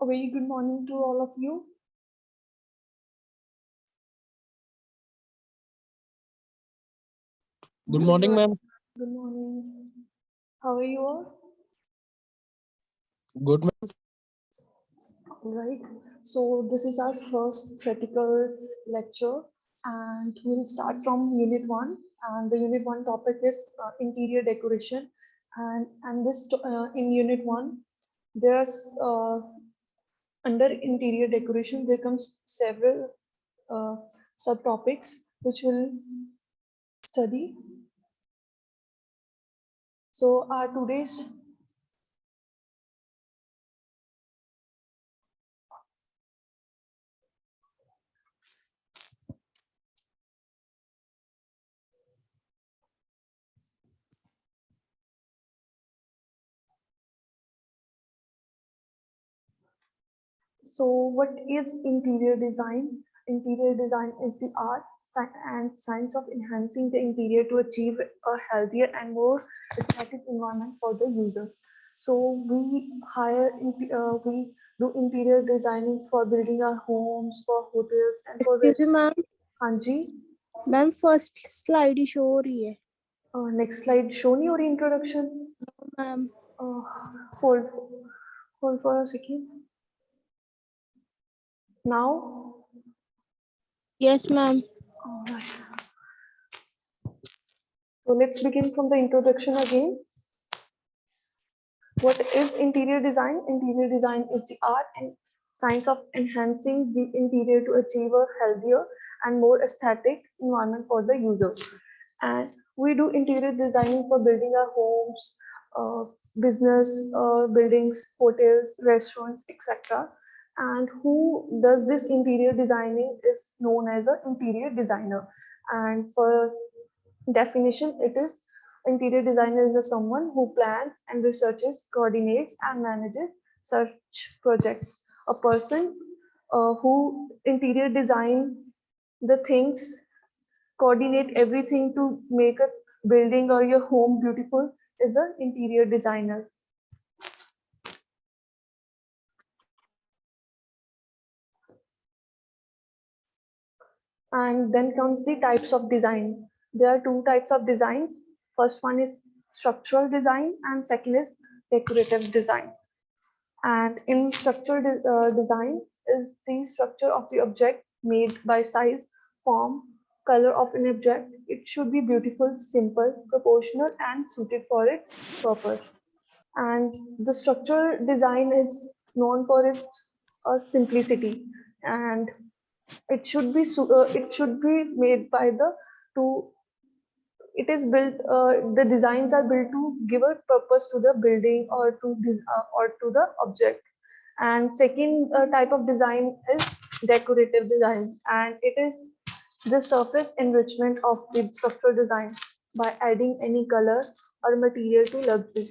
A very good morning to all of you. Good morning, ma'am. Good morning. How are you all? Good, ma'am. All right. So this is our first theoretical lecture, and we'll start from Unit 1. And the Unit 1 topic is interior decoration. In Unit 1, there's under interior decoration, there comes several subtopics which we'll study. So our today's So, what is interior design? Interior design is the art and science of enhancing the interior to achieve a healthier and more aesthetic environment for the user. So, we do interior designing for building our homes, for hotels, and for Excuse me, ma'am. Hanji. Ma'am first slide ही show हो रही है Next slide. Show me your introduction. Ma'am Hold for a second. Now. Yes ma'am All right. So let's begin from the introduction again. What is interior design? Interior design is the art and science of enhancing the interior to achieve a healthier and more aesthetic environment for the user. And we do interior designing for building our homes, business buildings, hotels, restaurants, etc. And who does this interior designing is known as an interior designer. And for definition, it is interior designer is someone who plans and researches, coordinates, and manages such projects. A person who interior design the things, coordinate everything to make a building or your home beautiful is an interior designer. And then comes the types of design. There are two types of designs. First one is structural design and second is decorative design. And in structural design is the structure of the object made by size, form, color of an object. It should be beautiful, simple, proportional, and suited for its purpose. And the structural design is known for its simplicity, and it should be made by the two. It is built. The designs are built to give a purpose to the building or to the object. And second type of design is decorative design, and it is the surface enrichment of the structural design by adding any color or material to luxury.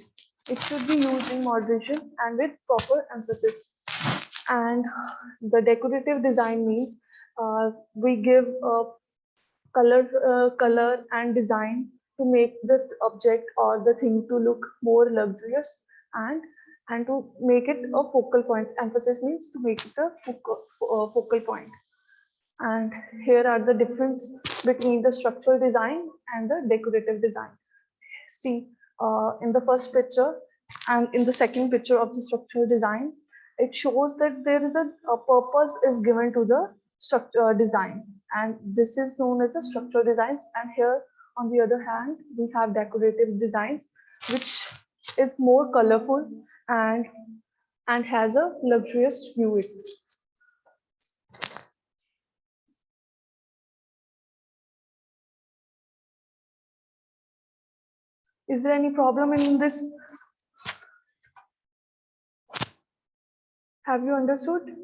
It should be used in moderation and with proper emphasis. And the decorative design means we give color and design to make the object or the thing to look more luxurious and to make it a focal point. Emphasis means to make it a focal point. And here are the difference between the structural design and the decorative design. See, in the first picture and in the second picture of the structural design, it shows that there is a purpose is given to the structure design, and this is known as the structural designs. And here, on the other hand, we have decorative designs, which is more colorful and has a luxurious view. Is there any problem in this? Have you understood?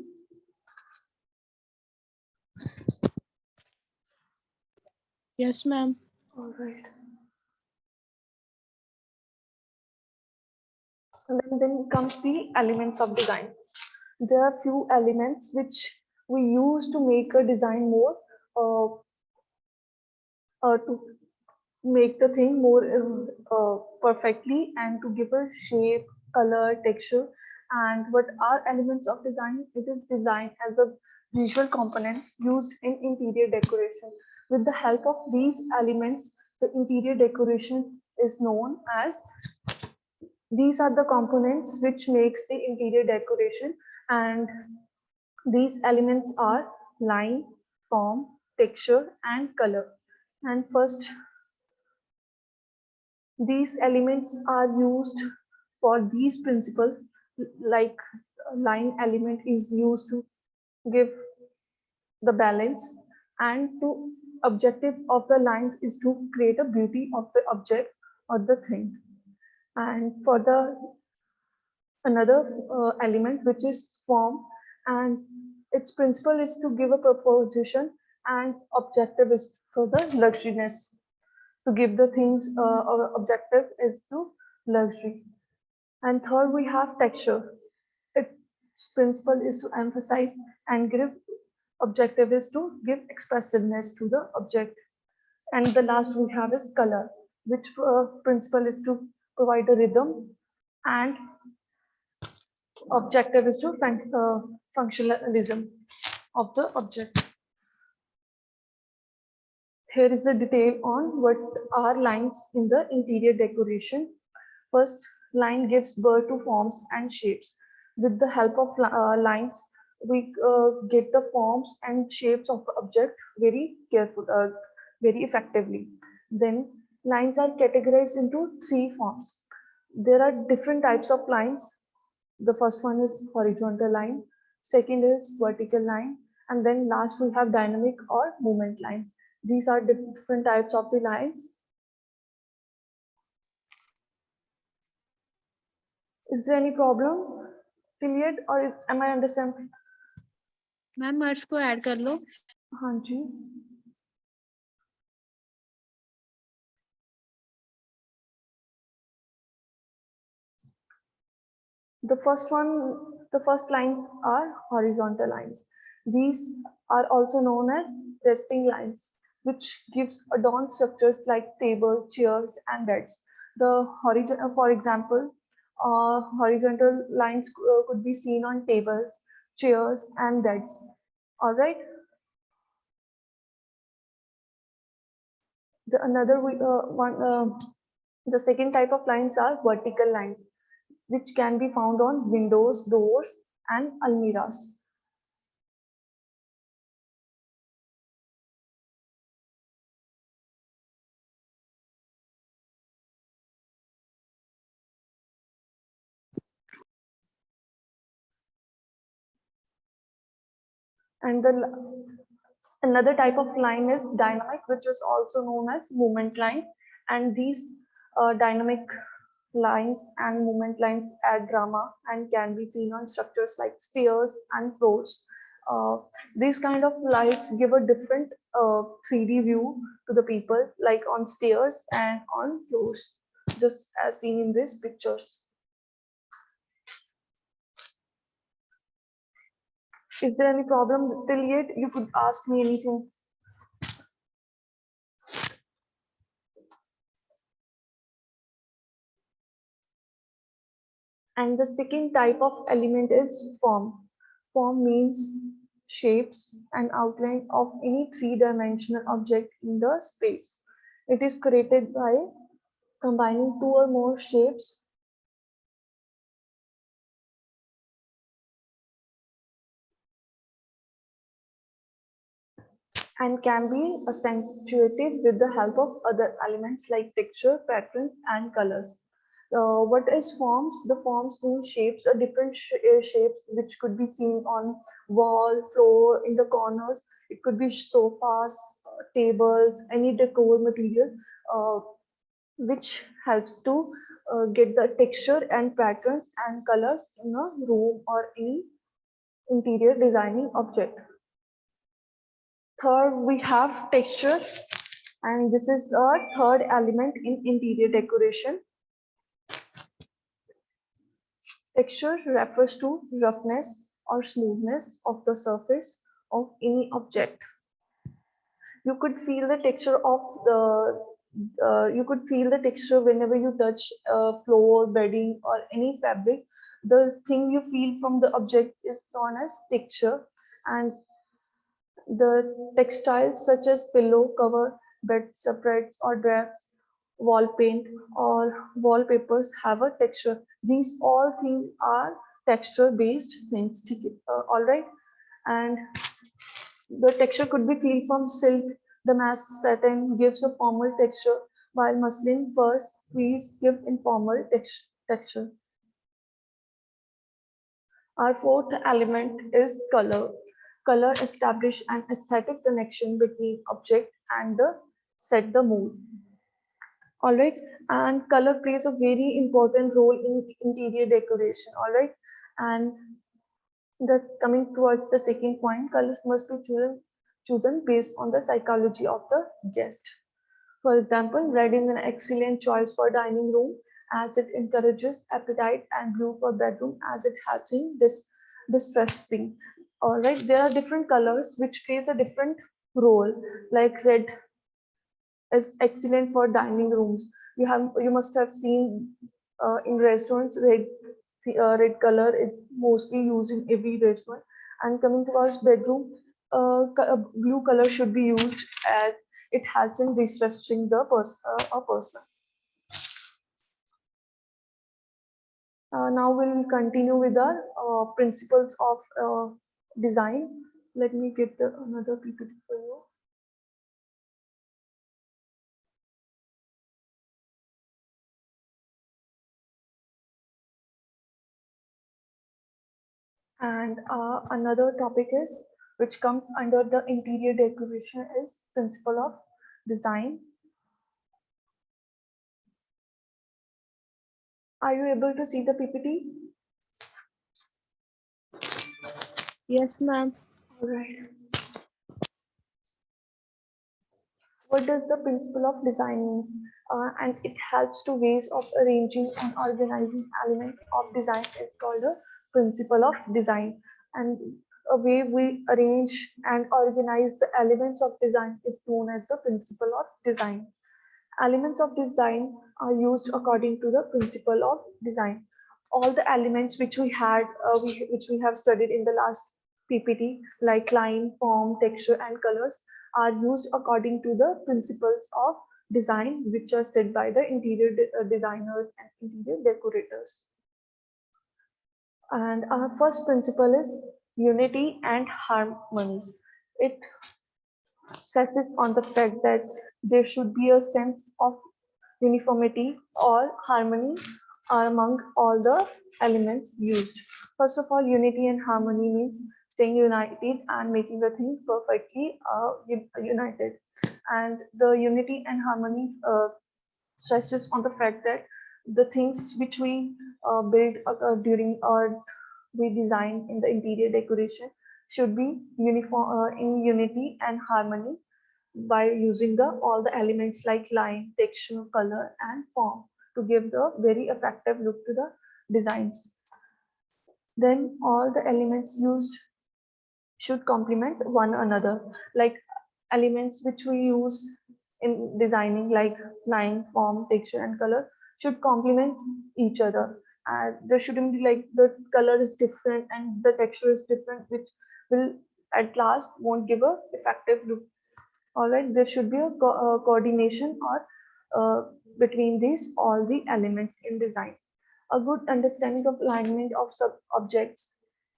Yes ma'am All right. And then comes the elements of design. There are few elements which we use to make a design more to make the thing more perfectly and to give a shape, color, texture. And what are elements of design? It is designed as a visual components used in interior decoration. With the help of these elements, the interior decoration is known as. These are the components which makes the interior decoration, and these elements are line, form, texture, and color. And first, these elements are used for these principles, like line element is used to give the balance, and to objective of the lines is to create a beauty of the object or the thing. And for the another element which is form, and its principle is to give a proposition, and objective is for the luxuriness, to give the things objective is to luxury. And third, we have texture. Its principle is to emphasize, and give objective is to give expressiveness to the object. And the last we have is color, which principle is to provide a rhythm, and objective is to functionalism of the object. Here is a detail on what are lines in the interior decoration. First, line gives birth to forms and shapes. With the help of lines, we get the forms and shapes of the object very effectively. Then lines are categorized into three forms. There are different types of lines. The first one is horizontal line, second is vertical line, and then last we have dynamic or movement lines. These are different types of the lines. Is there any problem till yet, or am I understanding? Ma'am merge को add कर लो. हाँ जी. The first lines are horizontal lines. These are also known as resting lines, which gives adorned structures like table, chairs, and beds. The horizontal, for example, horizontal lines could be seen on tables, chairs, and beds. All right. The second type of lines are vertical lines, which can be found on windows, doors, and almiras. And another type of line is dynamic, which is also known as movement line. And these dynamic lines and movement lines add drama and can be seen on structures like stairs and floors. These kind of lights give a different 3D view to the people, like on stairs and on floors, just as seen in these pictures. Is there any problem till yet? You could ask me anything. And the second type of element is form. Form means shapes and outline of any three-dimensional object in the space. It is created by combining two or more shapes and can be accentuated with the help of other elements like texture, patterns, and colors. What is forms? The forms mean shapes, different shapes which could be seen on wall, floor, in the corners. It could be sofas, tables, any decor material, which helps to get the texture and patterns and colors in a room or any interior designing object. Third, we have texture, and this is a third element in interior decoration. Texture refers to roughness or smoothness of the surface of any object. You could feel the texture of you could feel the texture whenever you touch floor, bedding, or any fabric. the thing you feel from the object is known as texture, and the textiles such as pillow cover, bed spreads or drapes, wall paint or wallpapers have a texture. These all things are texture based things. All right, and the texture could be feel from silk. Damask satin gives a formal texture, while muslin, furs, tweeds give informal texture. Our fourth element is color. Color establish an aesthetic connection between object and the set the mood. All right, and color plays a very important role in interior decoration. All right, and the coming towards the second point, colors must be chosen based on the psychology of the guest. For example, red is an excellent choice for dining room as it encourages appetite, and blue for bedroom as it helps in distressing. All right, there are different colors which plays a different role. Like red is excellent for dining rooms. You must have seen in restaurants red color is mostly used in every restaurant. And coming towards bedroom, blue color should be used as it helps in distressing a person. Now we'll continue with our principles of design. Let me get another PPT for you. And another topic is which comes under the interior decoration is principle of design. Are you able to see the PPT? Yes, ma'am. All right. What does the principle of design means? And it helps to ways of arranging and organizing elements of design is called a principle of design. And a way we arrange and organize the elements of design is known as the principle of design. Elements of design are used according to the principle of design. All the elements which we had, which we have studied in the last PPT, like line, form, texture, and colors, are used according to the principles of design, which are set by the designers and interior decorators. And our first principle is unity and harmony. It stresses on the fact that there should be a sense of uniformity or harmony among all the elements used. First of all, unity and harmony means staying united and making the thing perfectly united. And the unity and harmony stresses on the fact that the things which we build during or we design in the interior decoration should be uniform in unity and harmony by using all the elements like line, texture, color, and form to give the very effective look to the designs. Then all the elements used should complement one another, like elements which we use in designing like line, form, texture, and color should complement each other. And there shouldn't be like the color is different and the texture is different, which will at last won't give a effective look. All right, there should be a coordination or between these all the elements in design. A good understanding of alignment of sub objects,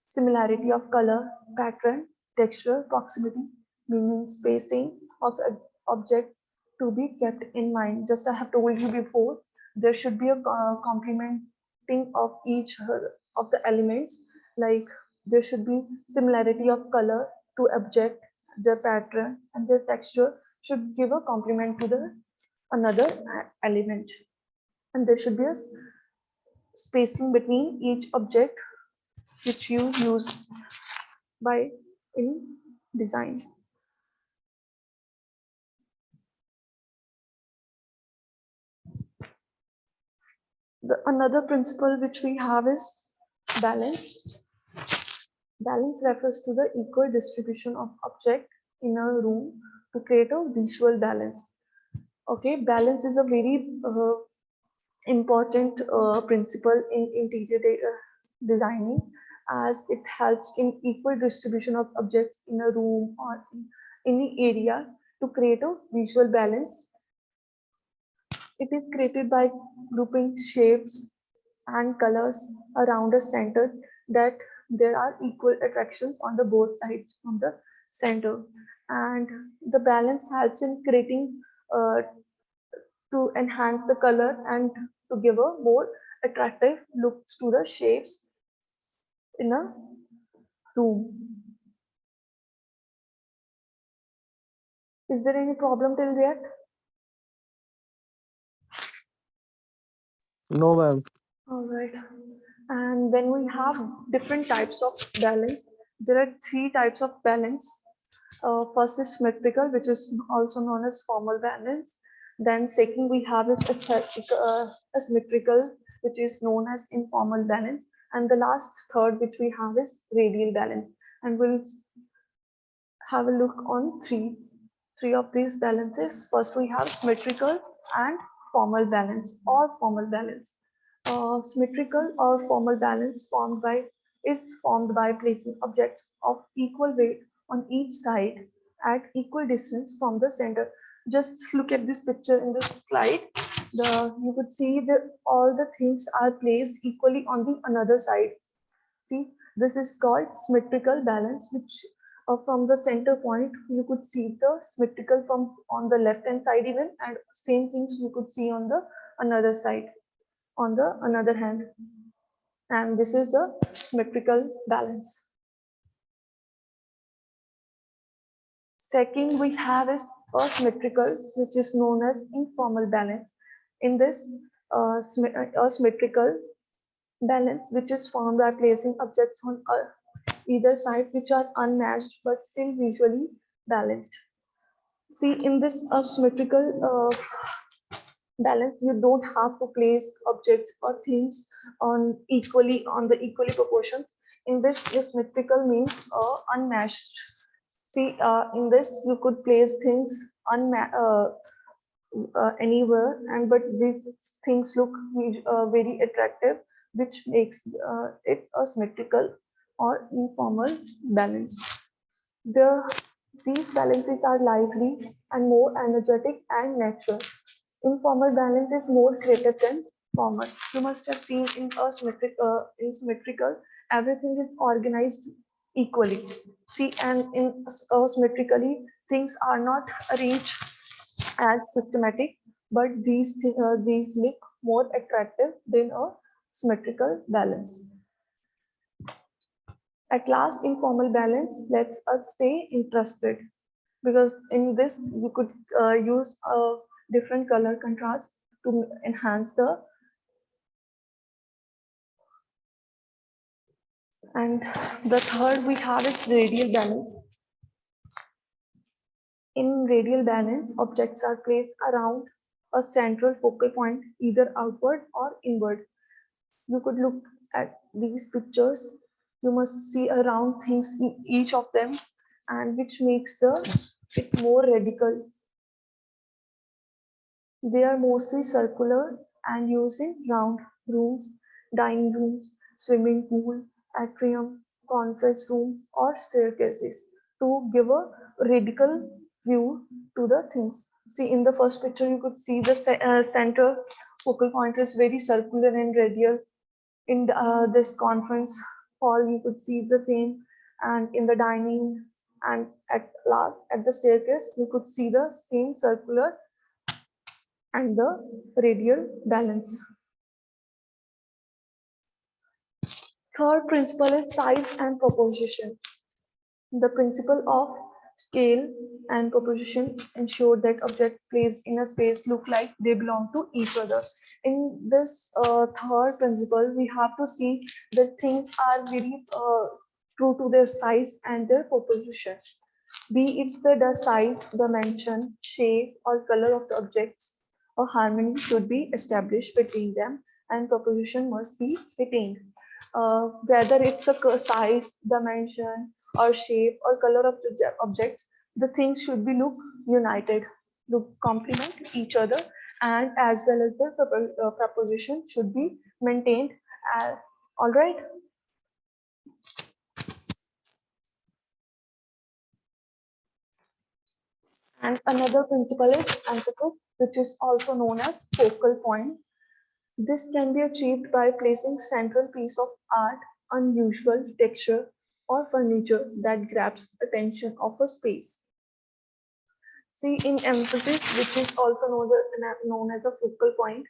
similarity of color, pattern, texture, proximity, meaning spacing of an object to be kept in mind. Just I have told you before, there should be a complementing of each of the elements, like there should be similarity of color to object, their pattern and their texture should give a complement to the another element, and there should be a spacing between each object which you use by in design. Another principle which we have is balance. Balance refers to the equal distribution of object in a room to create a visual balance. Okay, balance is a very important principle in interior designing, as it helps in equal distribution of objects in a room or in any area to create a visual balance. It is created by grouping shapes and colors around a center that there are equal attractions on the both sides from the center, and the balance helps in creating to enhance the color and to give a more attractive looks to the shapes in a room. Is there any problem till yet? No, ma'am. All right. And then we have different types of balance. There are three types of balance. First is symmetrical, which is also known as formal balance. Then second we have is asymmetrical, which is known as informal balance. And the last third which we have is radial balance. And we'll have a look on three of these balances. First we have symmetrical and formal balance or formal balance. Symmetrical or formal balance is formed by placing objects of equal weight on each side at equal distance from the center. Just look at this picture in this slide. You could see that all the things are placed equally on the another side. See, this is called symmetrical balance, which from the center point, you could see the symmetrical from on the left hand side even, and same things you could see on the another side, on the another hand. And this is a symmetrical balance. Second, we have is asymmetrical, which is known as informal balance. In this asymmetrical balance, which is formed by placing objects on either side which are unmatched but still visually balanced. See, in this asymmetrical balance, you don't have to place objects or things on the equally proportions. In this, asymmetrical means unmatched. See, in this you could place things anywhere, and but these things look very attractive, which makes it a symmetrical or informal balance. The, these balances are lively and more energetic and natural. Informal balance is more creative than formal. You must have seen in symmetrical, everything is organized equally. See, and in symmetrically, things are not arranged as systematic, but these look more attractive than a symmetrical balance. At last, informal balance lets us stay interested, because in this you could use a different color contrast to enhance the, and the third we have is radial balance. In radial balance, objects are placed around a central focal point, either outward or inward. You could look at these pictures. You must see around things in each of them, and which makes it more radical. They are mostly circular and used in round rooms, dining rooms, swimming pool, atrium, conference room, or staircases to give a radical view to the things. See, in the first picture, you could see the center focal point is very circular and radial. In this conference hall, you could see the same, and in the dining, and at last at the staircase, you could see the same circular and the radial balance. Third principle is size and proportion. The principle of scale and proportion ensure that objects placed in a space look like they belong to each other. In this third principle, we have to see that things are very true to their size and their proportion. Be it the size, dimension, shape, or color of the objects, a harmony should be established between them and proportion must be retained. Whether it's a size, dimension, or shape or color of the objects, the things should be look united, look complement each other, and as well as the proposition should be maintained. All right. And another principle is emphasis, which is also known as focal point. This can be achieved by placing central piece of art, unusual texture, or furniture that grabs attention of a space. See, in emphasis, which is also known as a focal point,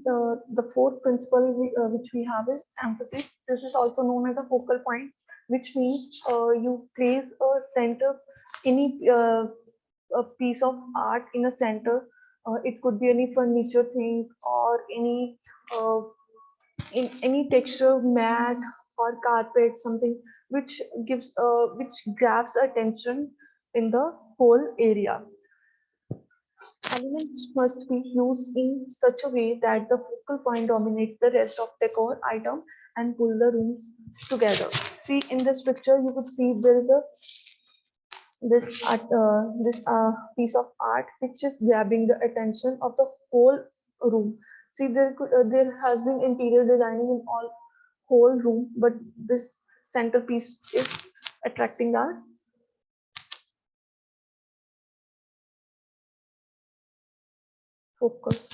the fourth principle which we have is emphasis. This is also known as a focal point, which means you place a center, any a piece of art in a center. It could be any furniture thing or uh, any texture, mat or carpet, something which grabs attention in the whole area. Elements must be used in such a way that the focal point dominates the rest of decor item and pull the rooms together. See, in this picture, you could see there is a this piece of art which is grabbing the attention of the whole room. See, there has been interior designing in all whole room, but this centerpiece is attracting our focus.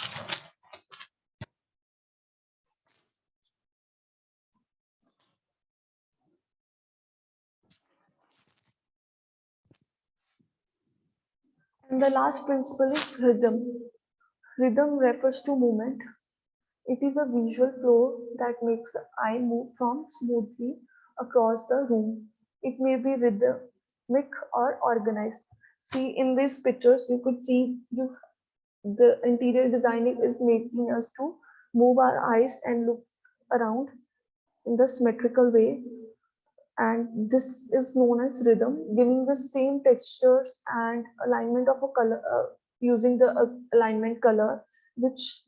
And the last principle is rhythm. Rhythm refers to movement. It is a visual flow that makes the eye move from smoothly across the room. It may be rhythmic or organized. See, in these pictures, you could see the interior designing is making us to move our eyes and look around in the symmetrical way. And this is known as rhythm, giving the same textures and alignment of a color using the alignment color, which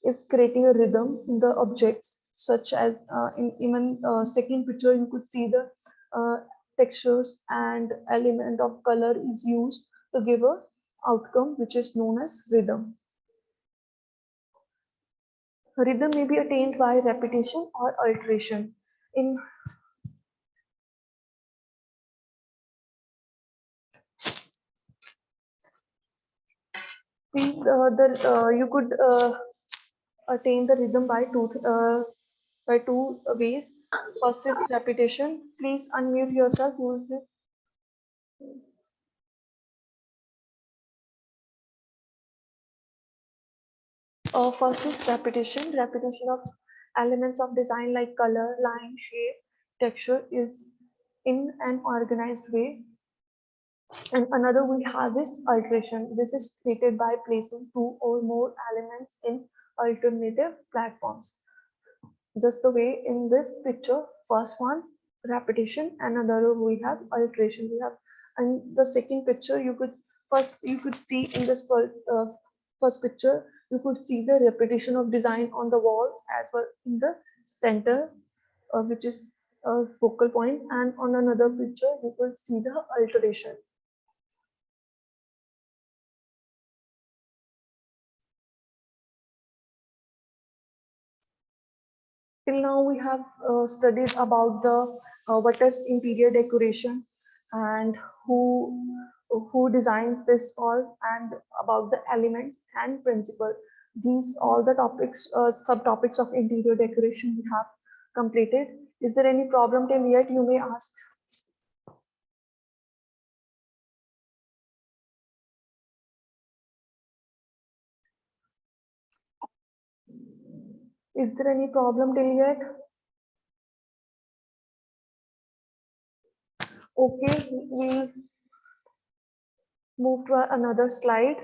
is creating a rhythm in the objects, such as in even second picture you could see the uh, textures and element of color is used to give a outcome which is known as rhythm. Rhythm may be attained by repetition or alteration. In you could attain the rhythm by two ways. First is repetition. Please unmute yourself. Use it. First is repetition. Repetition of elements of design like color, line, shape, texture is in an organized way. And another we have is alteration. This is created by placing two or more elements in alternative platforms. Just the way in this picture, first one repetition, and another we have alteration. We have, and the second picture you could see in this first picture you could see the repetition of design on the walls as well in the center, which is a focal point, and on another picture you could see the alteration. Till now we have studied about the what is interior decoration and who who designs this all, and about the elements and principle. These all the topics, subtopics of interior decoration we have completed. Is there any problem till yet, you may ask? Is there any problem till yet? Okay, we'll move to another slide.